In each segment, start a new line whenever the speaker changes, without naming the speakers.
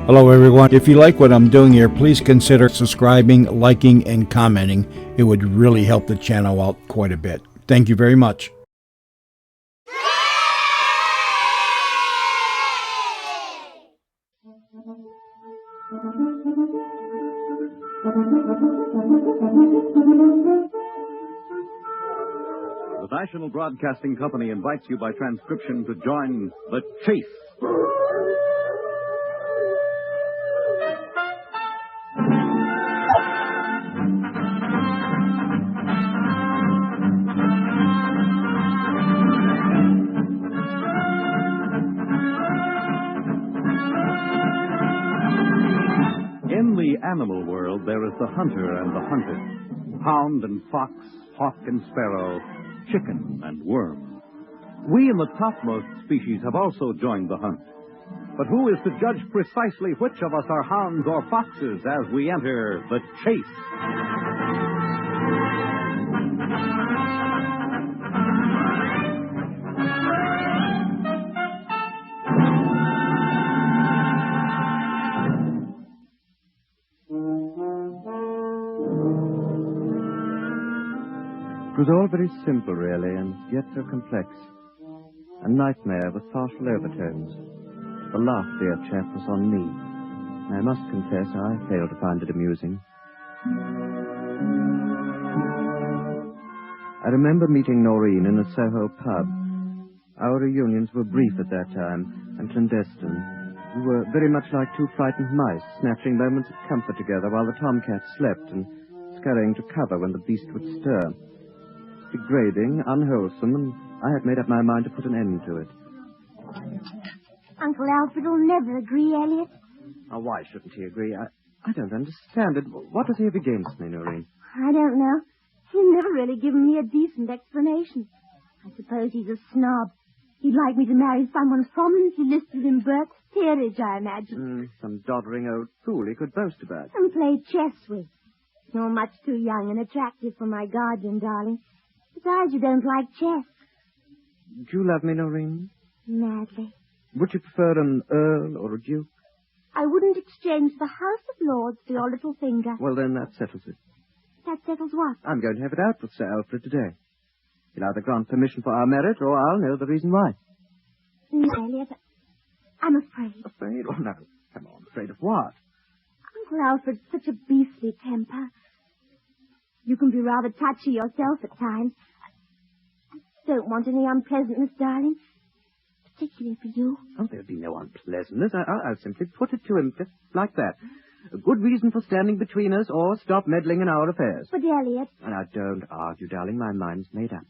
Hello everyone. If you like what I'm doing here, please consider subscribing, liking, and commenting. It would really help the channel out quite a bit. Thank you very much.
The National Broadcasting Company invites you by transcription to join The Chase. In the animal world, there is the hunter and the hunted, hound and fox, hawk and sparrow, chicken and worm. We in the topmost species have also joined the hunt. But who is to judge precisely which of us are hounds or foxes as we enter the chase?
It was all very simple, really, and yet so complex. A nightmare with partial overtones. The laugh, dear chap, was on me. I must confess I failed to find it amusing. I remember meeting Noreen in a Soho pub. Our reunions were brief at that time, and clandestine. We were very much like two frightened mice, snatching moments of comfort together while the tomcat slept and scurrying to cover when the beast would stir. Degrading, unwholesome, and I had made up my mind to put an end to it.
Uncle Alfred will never agree, Elliott.
Oh, why shouldn't he agree? I don't understand it. What does he have against me, Noreen?
I don't know. He's never really given me a decent explanation. I suppose he's a snob. He'd like me to marry someone prominently listed in Burke's peerage, I imagine.
Some doddering old fool he could boast about.
And play chess with. You're much too young and attractive for my guardian, darling. Besides, you don't like chess.
Do you love me, Noreen?
Madly.
Would you prefer an earl or a duke?
I wouldn't exchange the House of Lords for your little finger.
Well, then that settles it.
That settles what?
I'm going to have it out with Sir Alfred today. He'll either grant permission for our marriage, or I'll know the reason why.
No, Elliott, I'm afraid.
Afraid? Oh, no. Come on, afraid of what?
Uncle Alfred's such a beastly temper. You can be rather touchy yourself at times. I don't want any unpleasantness, darling. Particularly for you.
Oh, there'll be no unpleasantness. I'll simply put it to him just like that. A good reason for standing between us, or stop meddling in our affairs.
But, Elliott...
Now, don't argue, darling. My mind's made up.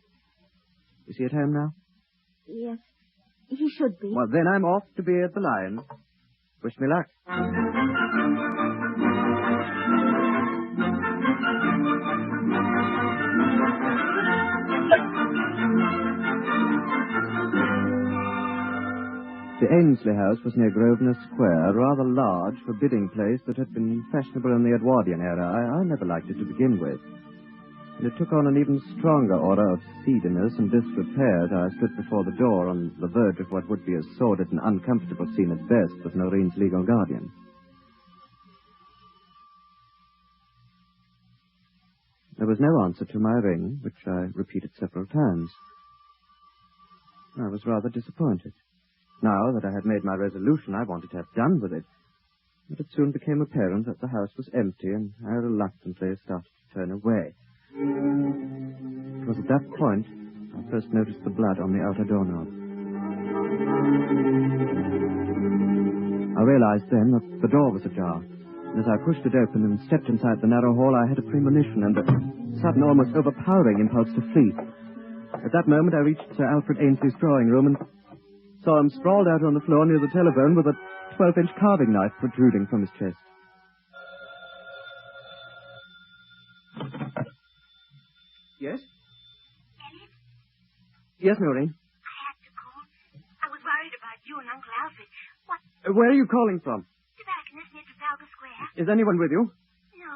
Is he at home now?
Yes, he should be.
Well, then I'm off to be at the Lion. Wish me luck. The Ainsley house was near Grosvenor Square, a rather large, forbidding place that had been fashionable in the Edwardian era. I never liked it to begin with. And it took on an even stronger order of seediness and disrepair as I stood before the door on the verge of what would be a sordid and uncomfortable scene at best with Noreen's legal guardian. There was no answer to my ring, which I repeated several times. I was rather disappointed. Now that I had made my resolution, I wanted to have done with it. But it soon became apparent that the house was empty, and I reluctantly started to turn away. It was at that point I first noticed the blood on the outer doorknob. I realized then that the door was ajar, and as I pushed it open and stepped inside the narrow hall, I had a premonition and a sudden, almost overpowering impulse to flee. At that moment, I reached Sir Alfred Ainsley's drawing room and saw him sprawled out on the floor near the telephone with a 12-inch carving knife protruding from his chest. Yes?
Elliott?
Yes, Noreen?
I had to call. I was worried about you and Uncle Alfred. What?
Where are you calling from?
Tobacconist near Trafalgar Square?
Is anyone with you?
No,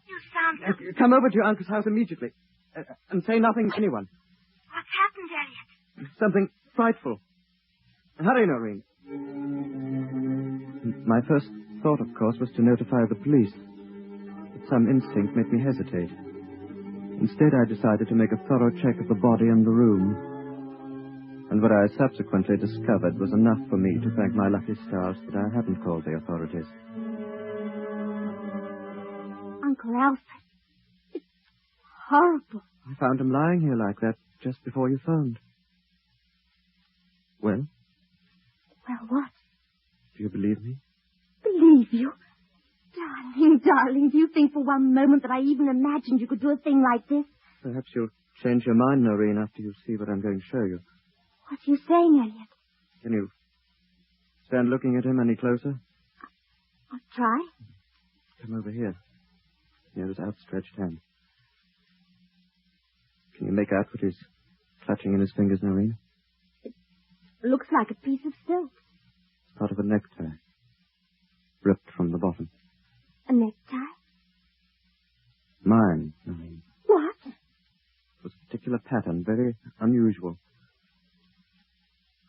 You sound so...
Come over to your uncle's house immediately. And say nothing to anyone.
What's happened, Elliott?
Something frightful. Hurry, Noreen. My first thought, of course, was to notify the police. But some instinct made me hesitate. Instead, I decided to make a thorough check of the body and the room. And what I subsequently discovered was enough for me to thank my lucky stars that I hadn't called the authorities.
Uncle Alfred. It's horrible.
I found him lying here like that just before you phoned. Well?
Well, what?
Do you believe me?
Believe you? Darling, do you think for one moment that I even imagined you could do a thing like this?
Perhaps you'll change your mind, Noreen, after you see what I'm going to show you.
What are you saying, Elliott?
Can you stand looking at him any closer?
I'll try.
Come over here. Near his outstretched hand. Can you make out what he's clutching in his fingers, Noreen?
It looks like a piece of silk.
It's part of a necktie. Ripped from the bottom.
A necktie?
Mine, Noreen.
What?
It was a particular pattern, very unusual.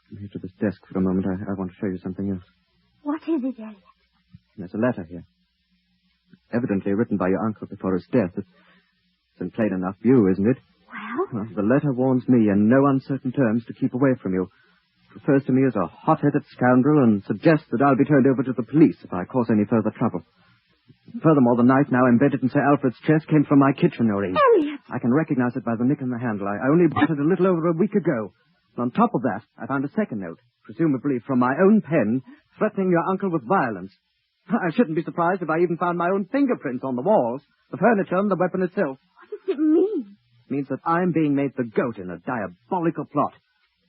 Come here to this desk for a moment. I want to show you something else.
What is it, Elliott?
There's a letter here. Evidently written by your uncle before his death. It's in plain enough view, isn't it?
Well?
The letter warns me in no uncertain terms to keep away from you. It refers to me as a hot-headed scoundrel and suggests that I'll be turned over to the police if I cause any further trouble. Furthermore, the knife now embedded in Sir Alfred's chest came from my kitchen, Noreen.
Elliott!
I can recognize it by the nick in the handle. I only bought it a little over a week ago. And on top of that, I found a second note, presumably from my own pen, threatening your uncle with violence. I shouldn't be surprised if I even found my own fingerprints on the walls, the furniture, and the weapon itself.
What does it mean?
It means that I'm being made the goat in a diabolical plot.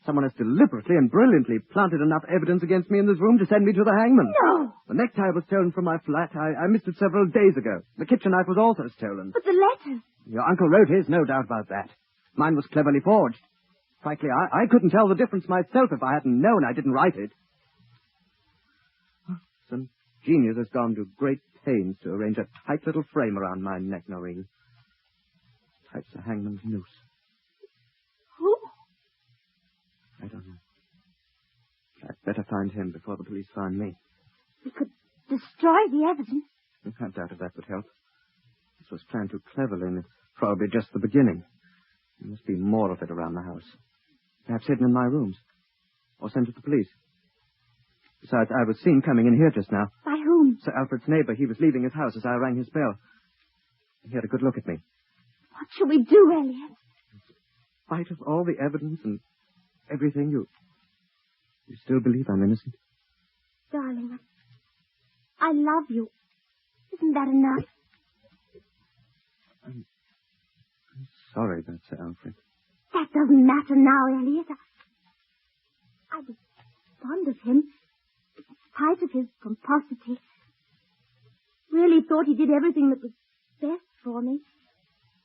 Someone has deliberately and brilliantly planted enough evidence against me in this room to send me to the hangman.
No!
The necktie was stolen from my flat. I missed it several days ago. The kitchen knife was also stolen.
But the letter...
Your uncle wrote his, no doubt about that. Mine was cleverly forged. Frankly, I couldn't tell the difference myself if I hadn't known I didn't write it. Some genius has gone to great pains to arrange a tight little frame around my neck, Noreen. Tight as a hangman's noose.
Who?
I don't know. I'd better find him before the police find me.
We could destroy the evidence.
I doubt if that would help. This was planned too cleverly, and it's probably just the beginning. There must be more of it around the house. Perhaps hidden in my rooms. Or sent to the police. Besides, I was seen coming in here just now.
By whom?
Sir Alfred's neighbor. He was leaving his house as I rang his bell. He had a good look at me.
What shall we do, Elliott?
In spite of all the evidence and everything, you still believe I'm innocent?
Darling, I love you. Isn't that enough?
I'm sorry about Sir Alfred.
That doesn't matter now, Elliott. I was fond of him, in spite of his pomposity. Really thought he did everything that was best for me.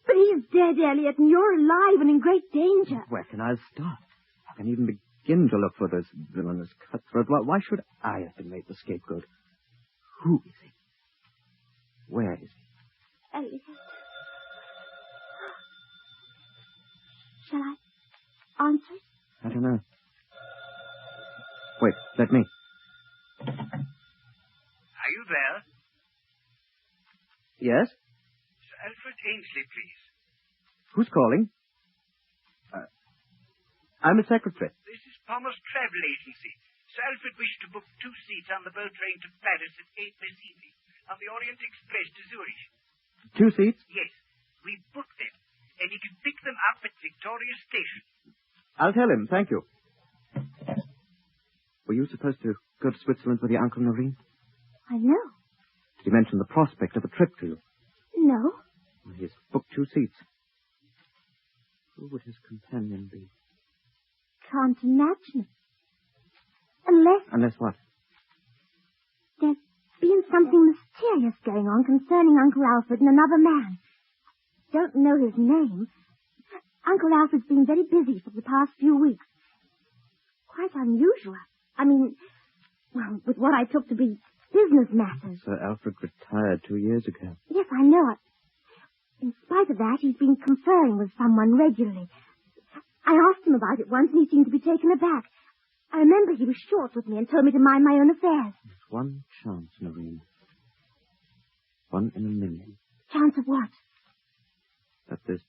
But he's dead, Elliott, and you're alive and in great danger.
Where can I start? How can I even begin to look for this villainous cutthroat? Why should I have been made the scapegoat? Who is he? Where is he?
Elliott. Shall I answer it?
I don't know. Wait, let me.
Are you there?
Yes?
Sir Alfred Ainsley, please.
Who's calling? I'm a secretary.
This is Palmer's Travel Agency. Sir Alfred wished to book 2 seats on the boat train to Paris at 8 this evening, on the Orient Express to Zurich.
2 seats?
Yes, we booked them, and he can pick them up at Victoria Station.
I'll tell him, thank you. Were you supposed to go to Switzerland with your uncle, Noreen?
I know.
Did he mention the prospect of a trip to you?
No.
Well, he's booked 2 seats. Who would his companion be?
Can't imagine it. Unless
what?
there's been something mysterious going on concerning Uncle Alfred and another man. Don't know his name. Uncle Alfred's been very busy for the past few weeks. Quite unusual. I mean, well, with what I took to be business matters.
Sir Alfred retired 2 years ago.
Yes, I know it. In spite of that, he's been conferring with someone regularly. I asked him about it once, and he seemed to be taken aback. I remember he was short with me and told me to mind my own affairs.
one chance, Noreen. 1 in a million.
Chance of what?
That this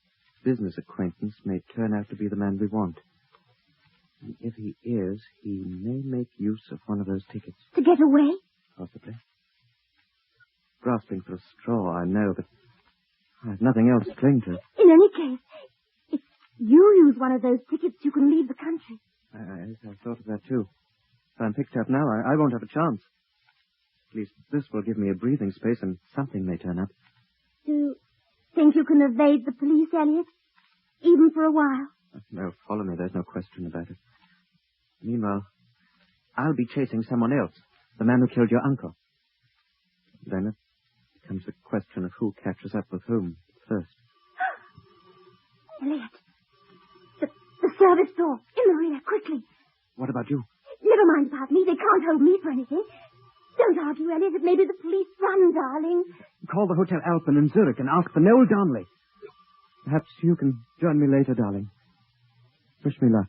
business acquaintance may turn out to be the man we want. And if he is, he may make use of one of those tickets.
To get away?
Possibly. Grasping for a straw, I know, but I have nothing else to cling to.
In any case, if you use one of those tickets, you can leave the country.
I thought of that, too. If I'm picked up now, I won't have a chance. At least this will give me a breathing space, and something may turn up.
Do you think you can evade the police, Elliott? Even for a while?
No, follow me. There's no question about it. Meanwhile, I'll be chasing someone else. The man who killed your uncle. Then it becomes a question of who catches up with whom first.
Elliott, the service door. In the rear, quickly.
What about you?
Never mind about me. They can't hold me for anything. Don't argue, Elliott. It may be the police. Run, darling.
Call the Hotel Alpen in Zurich and ask for Noel Donnelly. Perhaps you can join me later, darling. Wish me luck.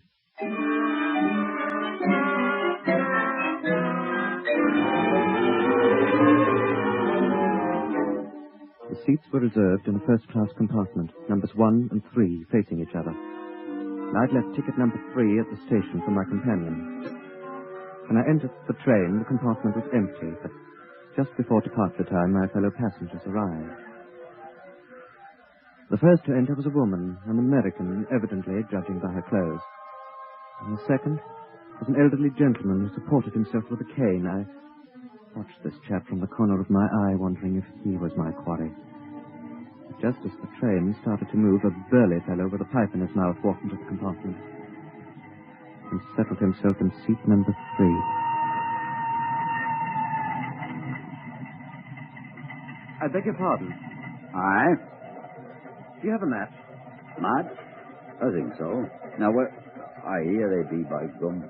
The seats were reserved in a first-class compartment, numbers 1 and 3 facing each other. I'd left ticket number 3 at the station for my companion. When I entered the train, the compartment was empty, but just before departure time, my fellow passengers arrived. The first to enter was a woman, an American, evidently, judging by her clothes. And the second was an elderly gentleman who supported himself with a cane. I watched this chap from the corner of my eye, wondering if he was my quarry. Just as the train started to move, a burly fellow with a pipe in his mouth walked into the compartment and settled himself in seat number 3. I beg your pardon.
Aye?
Do you have a match?
Match? I think so. Now, where... Aye, here they be, by gum.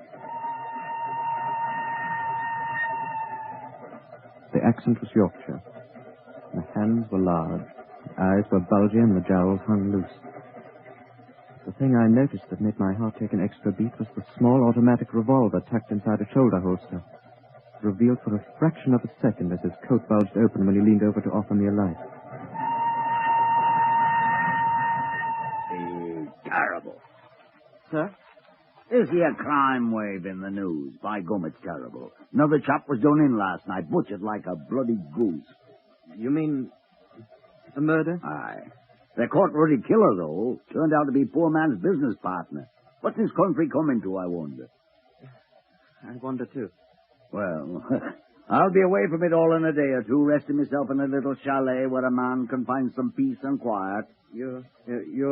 The accent was Yorkshire. The hands were large, the eyes were bulgy, and the jowls hung loose. The thing I noticed that made my heart take an extra beat was the small automatic revolver tucked inside a shoulder holster, revealed for a fraction of a second as his coat bulged open when he leaned over to offer me a light.
Terrible.
Sir?
Is here a crime wave in the news? By gum, it's terrible. Another chap was done in last night, butchered like a bloody goose.
You mean a murder?
Aye. They caught Ruddy Killer, though. Turned out to be poor man's business partner. What's this country coming to, I wonder?
I wonder, too.
Well, I'll be away from it all in a day or two, resting myself in a little chalet where a man can find some peace and quiet.
You're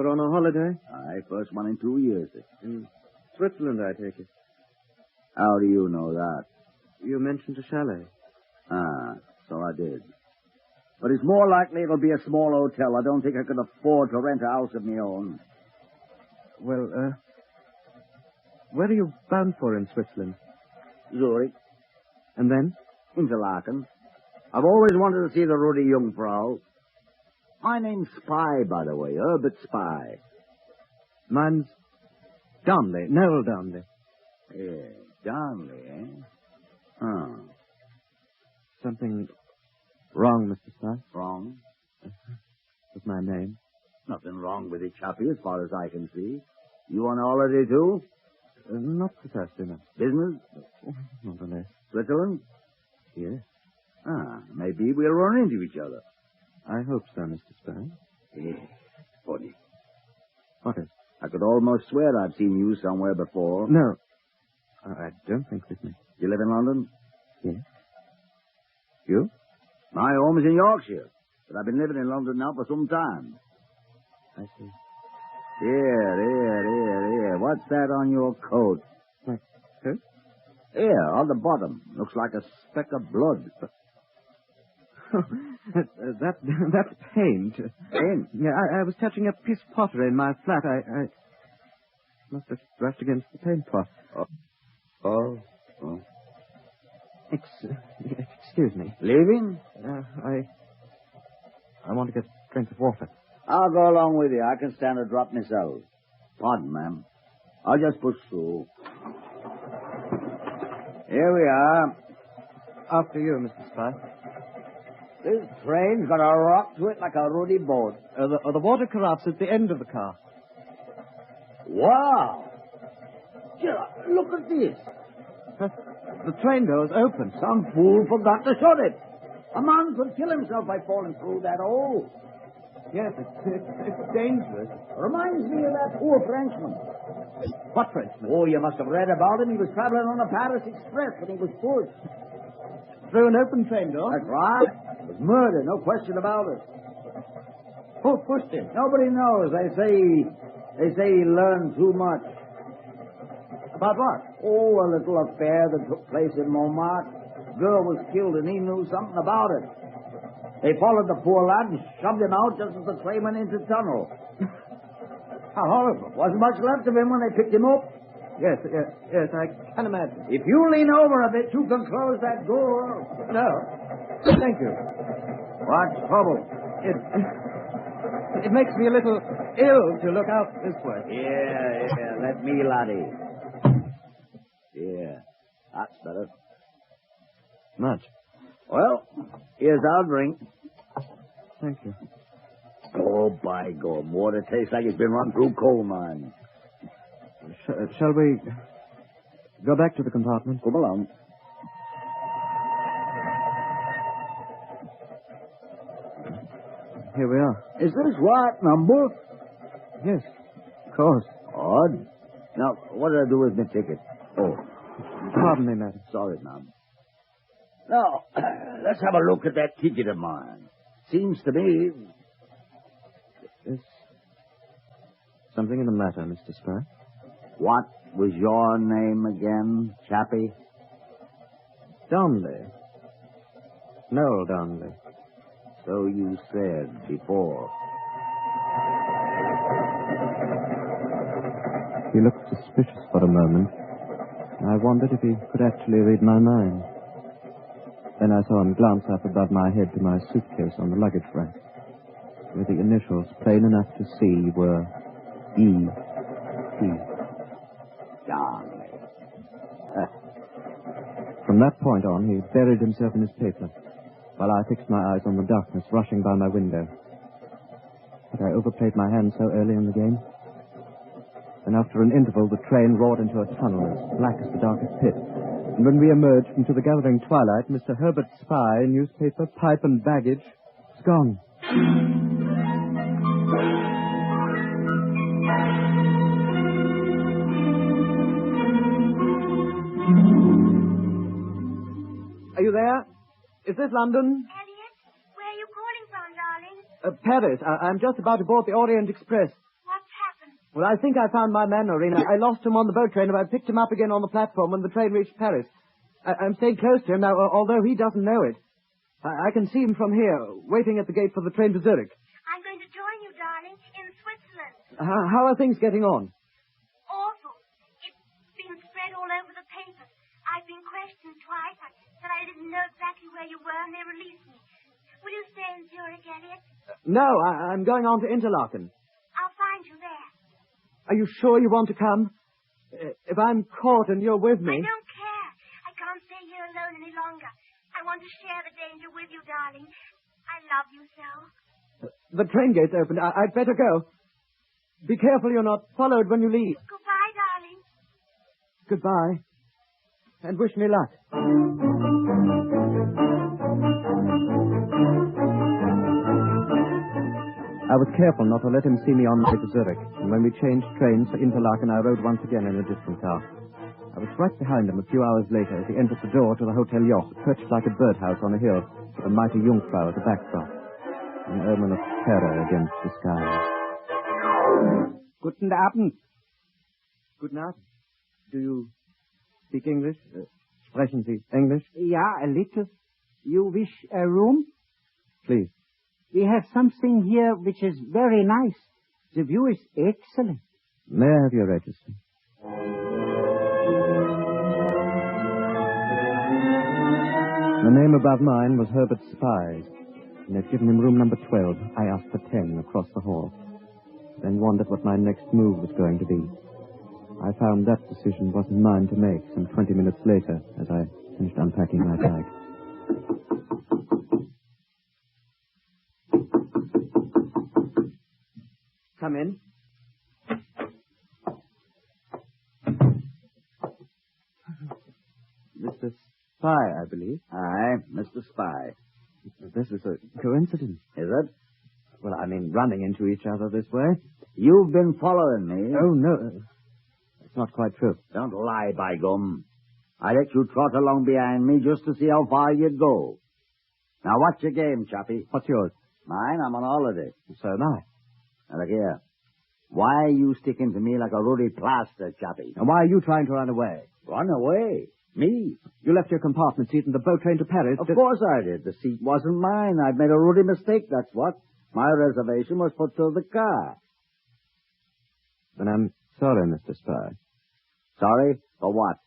on a holiday?
Aye, first one in 2 years.
In Switzerland, I take it.
How do you know that?
You mentioned a chalet.
Ah, so I did. But it's more likely it'll be a small hotel. I don't think I could afford to rent a house of my own.
Well, where are you bound for in Switzerland?
Zurich.
And then?
Interlaken. I've always wanted to see the ruddy Jungfrau. My name's Spy, by the way. Herbert Spy.
Mine's Donnelly. Noel Donnelly.
Yeah, Donnelly, eh? Huh.
Something wrong, Mr. Spy?
Wrong?
With my name?
Nothing wrong with it, chappie, as far as I can see. You on holiday, too?
Not precisely, no.
Business?
Not unless.
Switzerland?
Yes.
Ah, maybe we'll run into each other.
I hope so, Mr. Spy.
Yeah, funny.
What is?
I could almost swear I've seen you somewhere before.
No. I don't think with me.
You live in London?
Yes. You?
My home is in Yorkshire, but I've been living in London now for some time.
I see.
Here. What's that on your coat?
My coat?
Here, on the bottom. Looks like a speck of blood.
That's paint.
Paint?
Yeah, I was touching a piece of pottery in my flat. I must have brushed against the paint pot.
Oh.
Excuse me.
Leaving?
I want to get a drink of water.
I'll go along with you. I can stand a drop myself. Pardon, ma'am. I'll just push through. Here we are.
After you, Mr. Spy.
This train's got a rock to it like a ruddy boat.
The water carafe's at the end of the car.
Wow! Gee, look at this.
The train door's open.
Some fool forgot to shut it. A man could kill himself by falling through that hole.
Yes, it's dangerous.
Reminds me of that poor Frenchman.
What Frenchman?
Oh, you must have read about him. He was traveling on a Paris Express when he was pushed.
Through an open train door?
That's right. It was murder, no question about it.
Who pushed him?
Nobody knows. They say he learned too much.
About what?
Oh, a little affair that took place in Montmartre. Girl was killed and he knew something about it. They followed the poor lad and shoved him out just as the train went into the tunnel.
How horrible.
Wasn't much left of him when they picked him up.
Yes, I can imagine.
If you lean over a bit, you can close that door.
No. Thank you.
What's trouble?
It makes me a little ill to look out this way.
Yeah, let me, laddie. Yeah, that's better.
Much.
Well, here's our drink.
Thank you.
Oh, by God, water tastes like it's been run through coal mine.
Shall we go back to the compartment?
Come along.
Here we are.
Is this what number?
Yes, of course.
Odd. Now, what did I do with my ticket? Oh,
Pardon me, madam.
sorry, ma'am. Now, let's have a look at that ticket of mine. Seems to me...
Is something in the matter, Mr. Spy?
What was your name again, chappie?
Darnley. Noel Darnley.
So you said before.
He looked suspicious for a moment. I wondered if he could actually read my mind. Then I saw him glance up above my head to my suitcase on the luggage rack, where the initials, plain enough to see, were E.T.
Darnley.
From that point on, he buried himself in his paper, while I fixed my eyes on the darkness rushing by my window. Had I overplayed my hand so early in the game? And after an interval, the train roared into a tunnel as black as the darkest pit. And when we emerged into the gathering twilight, Mr. Herbert Spy, newspaper, pipe, and baggage, was gone. Are you there? Is this London?
Elliott, where are you calling from, darling?
Paris. I'm just about to board the Orient Express.
What's happened?
Well, I think I found my man, Norina. I lost him on the boat train, and I picked him up again on the platform when the train reached Paris. I'm staying close to him now, although he doesn't know it. I can see him from here, waiting at the gate for the train to Zurich.
I'm going to join you, darling, in Switzerland.
How are things getting on?
Awful. It's been spread all over the papers. I've been questioned twice. I said I didn't know exactly where you were, and they released me. Will you stay in Zurich, Elliott?
No, I'm going on to Interlaken.
I'll find you there.
Are you sure you want to come? If I'm caught and you're with me...
I don't care. I can't stay here alone any longer. I want to share the danger with you, darling. I love you so.
The train gate's open. I'd better go. Be careful you're not followed when you leave.
Goodbye, darling.
Goodbye. And wish me luck. I was careful not to let him see me on the way to Zurich, and when we changed trains for Interlaken, I rode once again in a distant car. I was right behind him a few hours later as he entered the door to the Hotel Joch, perched like a birdhouse on a hill, with a mighty Jungfrau as a backdrop, an omen of terror against the sky. Guten Abend. Guten Abend. Do you speak English? Sprechen Sie English?
Yeah, a little. You wish a room?
Please.
We have something here which is very nice. The view is excellent.
May I have your register? The name above mine was Herbert Spy, and they'd given him room number 12. I asked for 10 across the hall, then wondered what my next move was going to be. I found that decision wasn't mine to make some 20 minutes later as I finished unpacking my bag. Come in. Mr. Spy, I believe.
Aye, Mr. Spy.
This is a coincidence.
Is it?
Well, I mean, running into each other this way.
You've been following me.
Oh, no. It's not quite true.
Don't lie, by gum. I let you trot along behind me just to see how far you'd go. Now, what's your game, chappie?
What's yours?
Mine? I'm on holiday.
So am I.
Now, look here. Why are you sticking to me like a ruddy plaster, chappie?
And why are you trying to run away?
Run away? Me?
You left your compartment seat in the boat train to Paris.
Of course I did. The seat wasn't mine. I'd made a ruddy mistake, that's what. My reservation was put to the car.
Then I'm sorry, Mr. Spy.
Sorry? For what?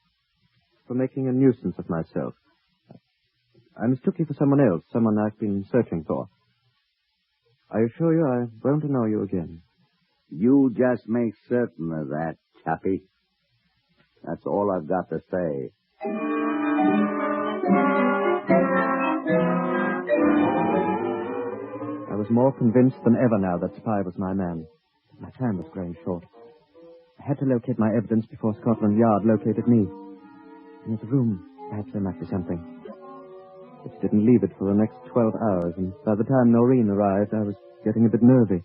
For making a nuisance of myself. I mistook you for someone else, someone I've been searching for. I assure you I won't annoy you again.
You just make certain of that, chappie. That's all I've got to say.
I was more convinced than ever now that Spy was my man. My time was growing short. I had to locate my evidence before Scotland Yard located me. In his room, perhaps there might be something. It didn't leave it for the next 12 hours, and by the time Noreen arrived, I was getting a bit nervy.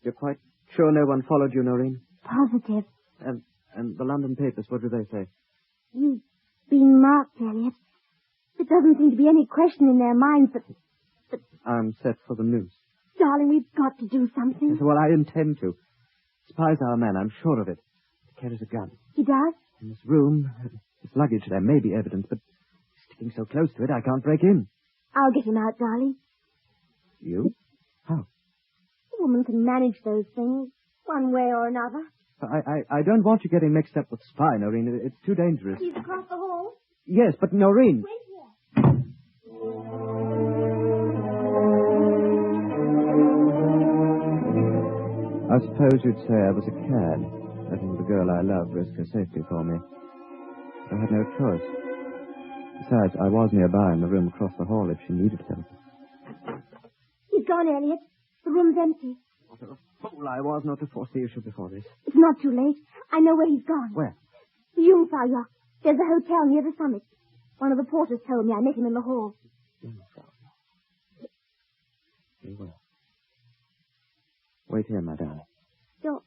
You're quite sure no one followed you, Noreen?
Positive.
And the London papers, what do they say?
You've been marked, Elliott. There doesn't seem to be any question in their minds that...
I'm set for the news.
Darling, we've got to do something.
Yes, well, I intend to. Spy's our man, I'm sure of it. He carries a gun.
He does?
In this room, his luggage, there may be evidence, but sticking so close to it, I can't break in.
I'll get him out, darling.
You? How?
A woman can manage those things, one way or another.
I don't want you getting mixed up with Spy, Noreen. It's too dangerous.
He's across the hall.
Yes, but Noreen...
Wait here.
I suppose you'd say I was a cad, letting the girl I love risk her safety for me. I had no choice. Besides, I was nearby in the room across the hall if she needed help.
He's gone, Elliott. The room's empty.
What a fool I was not to force the issue before this.
It's not too late. I know where he's gone.
Where?
The Jungfrau Yacht. There's a hotel near the summit. One of the porters told me. I met him in the hall.
Very well. Wait here, my darling.
You're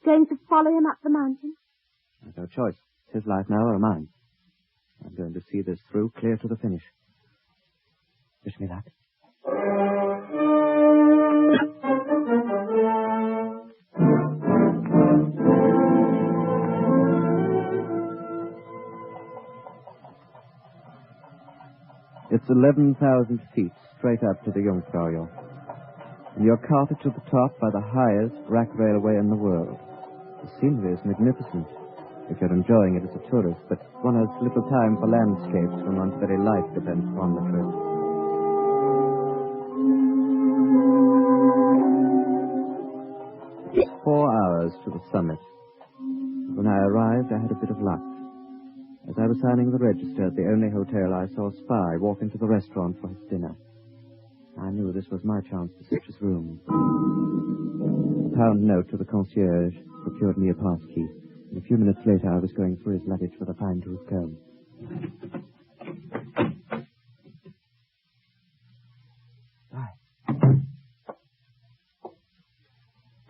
going to follow him up the mountain?
I've no choice. It's his life now or mine. I'm going to see this through clear to the finish. Wish me luck. It's 11,000 feet straight up to the Jungfrau Yacht. And you're carted to the top by the highest rack railway in the world. The scenery is magnificent, if you're enjoying it as a tourist, but one has little time for landscapes when one's very life depends upon the trip. It's 4 hours to the summit. When I arrived, I had a bit of luck. As I was signing the register at the only hotel, I saw Spy walk into the restaurant for his dinner. I knew this was my chance to search his room. A pound note to the concierge procured me a pass key, and a few minutes later I was going through his luggage with a fine-tooth comb.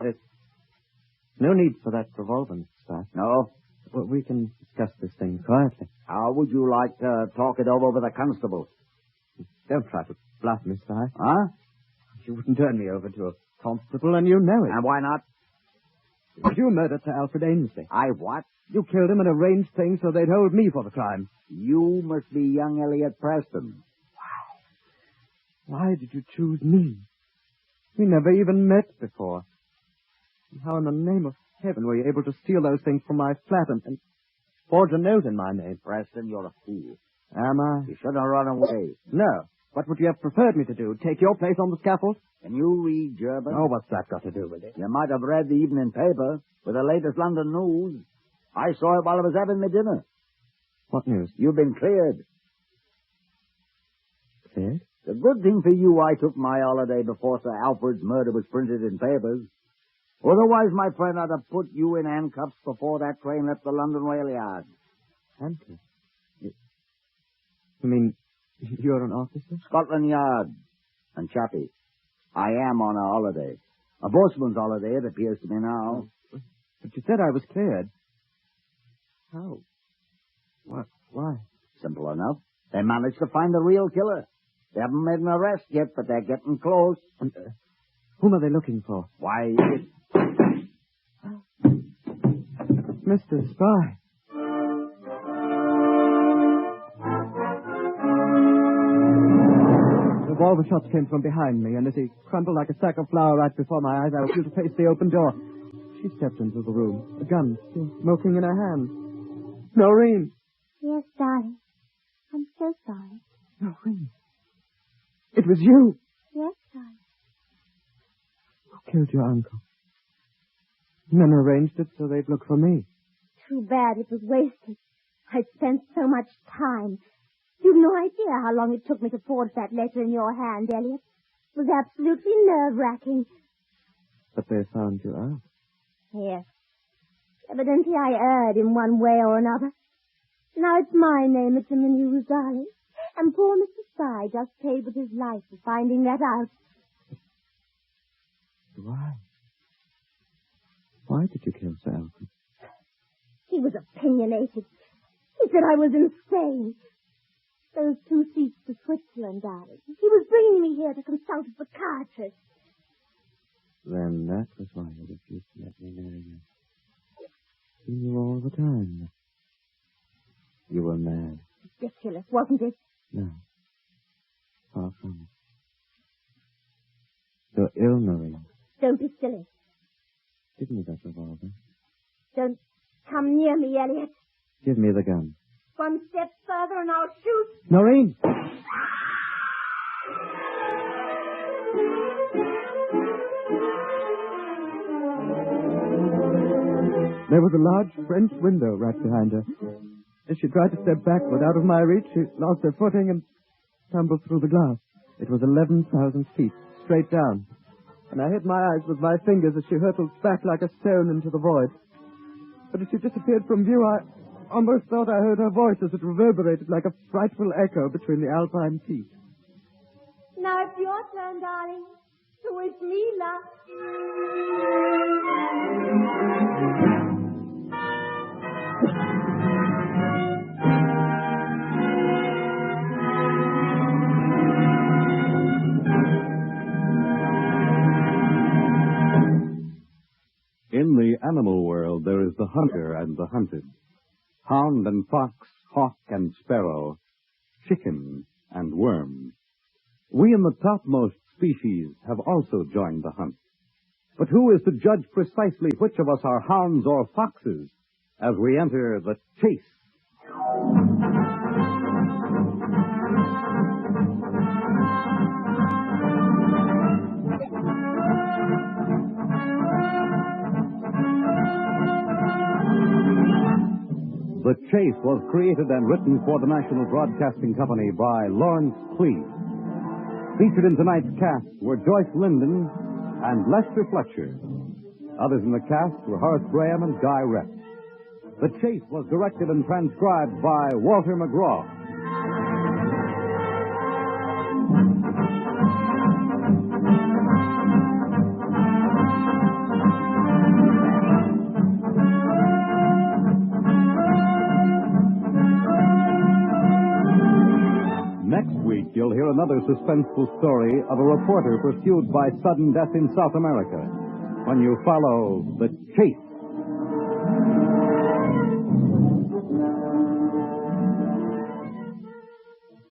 There's no need for that revolver, Mr. Spy.
No?
Well, we can discuss this thing quietly.
How would you like to talk it over with the constable?
Don't try to bluff me, Spy.
Huh?
You wouldn't turn me over to a constable, and you know it.
And why not?
But you murdered Sir Alfred Ainsley.
I what?
You killed him and arranged things so they'd hold me for the crime.
You must be young Elliott Preston.
Why did you choose me? We never even met before. And how in the name of heaven were you able to steal those things from my flat and forge a note in my name?
Preston, you're a fool.
Am I?
You shouldn't have run away.
No. What would you have preferred me to do? Take your place on the scaffold?
Can you read German?
Oh, what's that got to do with it?
You might have read the evening paper with the latest London news. I saw it while I was having my dinner.
What news?
You've been cleared. a good thing for you I took my holiday before Sir Alfred's murder was printed in papers. Otherwise, my friend, I'd have put you in handcuffs before that train left the London rail yard.
Handcuffs? You mean you're an officer?
Scotland Yard. And, Chappie, I am on a holiday. A boatman's holiday, it appears to me now.
But you said I was cleared. How? What? Why?
Simple enough. They managed to find the real killer. They haven't made an arrest yet, but they're getting close.
And, whom are they looking for?
Why,
Mr. Spy. The revolver shots came from behind me, and as he crumpled like a sack of flour right before my eyes, I was able to face the open door. She stepped into the room, a gun still smoking in her hand. Noreen!
Yes, darling. I'm so sorry.
Noreen! It was you!
Yes, darling.
Who killed your uncle? Men arranged it so they'd look for me.
Too bad it was wasted. I spent so much time. You've no idea how long it took me to forge that letter in your hand, Elliott. It was absolutely nerve-wracking.
But they found you out.
Yes. Evidently I erred in one way or another. Now it's my name that's in the news, darling. And poor Mr. Spy just paid with his life for finding that out.
Why? Why did you kill Sir Alfred?
He was opinionated. He said I was insane. Those 2 seats to Switzerland, darling. He was bringing me here to consult a psychiatrist.
Then that was why you refused to let me marry you. You knew all the time. You were mad.
Ridiculous, wasn't it?
No. Far from it. You're ill, Noreen.
Don't be silly.
Give me that revolver.
Don't come near me, Elliott.
Give me the gun.
One step further and I'll shoot.
Noreen! There was a large French window right behind her. As she tried to step backward out of my reach, she lost her footing and tumbled through the glass. It was 11,000 feet, straight down. And I hid my eyes with my fingers as she hurtled back like a stone into the void. But as she disappeared from view, I almost thought I heard her voice as it reverberated like a frightful echo between the alpine peaks.
Now it's your turn, darling, to wish me luck.
In the animal world, there is the hunter and the hunted, hound and fox, hawk and sparrow, chicken and worm. We in the topmost species have also joined the hunt. But who is to judge precisely which of us are hounds or foxes as we enter the chase? The Chase was created and written for the National Broadcasting Company by Lawrence Cleave. Featured in tonight's cast were Joyce Linden and Lester Fletcher. Others in the cast were Horace Graham and Guy Rett. The Chase was directed and transcribed by Walter McGraw. Next week, you'll hear another suspenseful story of a reporter pursued by sudden death in South America when you follow The Chase.